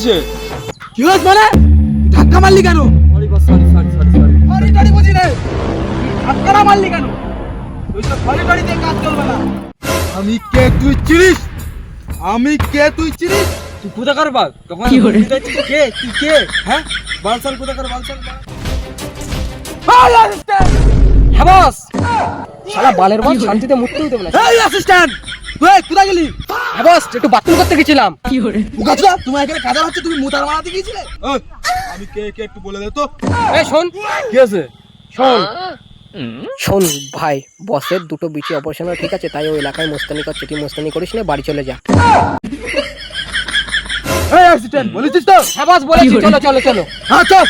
কিসে? কি হস মানে ধাক্কা মারলি কেন? Sorry boss, sorry sorry sorry sorry. Sorry টরি বুঝি রে, ধাক্কা মারলি কেন? তুই তো সরি টরি দিয়ে কাজ চলবে না। আমি কে তুই চিনিস? আমি কে তুই চিনিস? তুই কোথাকার বাল? তখন কি করে? তুই কে? তুই কে? হ্যাঁ, বালসাল কোথাকার বালসাল? এই অ্যাসিস্ট্যান্ট! হ্যাঁ বস। শালা বালের বস শান্তিতে মুততে দিতে বলে। এই অ্যাসিস্ট্যান্ট! তুই কোথায় গেলি? হ্যাঁ বস, একটু বাথরুম করতে গেছিলাম। বুকাচুদা, তোমার এখানে কাজা হচ্ছে, তুমি মুতার মারাতে গিয়েছিলে? ওই, আমি কে কে একটু বলে দে তো। এই শোন, কি আছে? শোন শোন ভাই, বসের দুটো বিচি অপারেশন ঠিক আছে, তাই ওই এলাকায় মোস্তানি করছে। তুই মোস্তানি করিস না, বাড়ি চলে যা। এই অ্যাসিস্ট্যান্ট, বলেছিস তো? হ্যাঁ বস বলেছি, চলো চলো চলো। হ্যাঁ চল।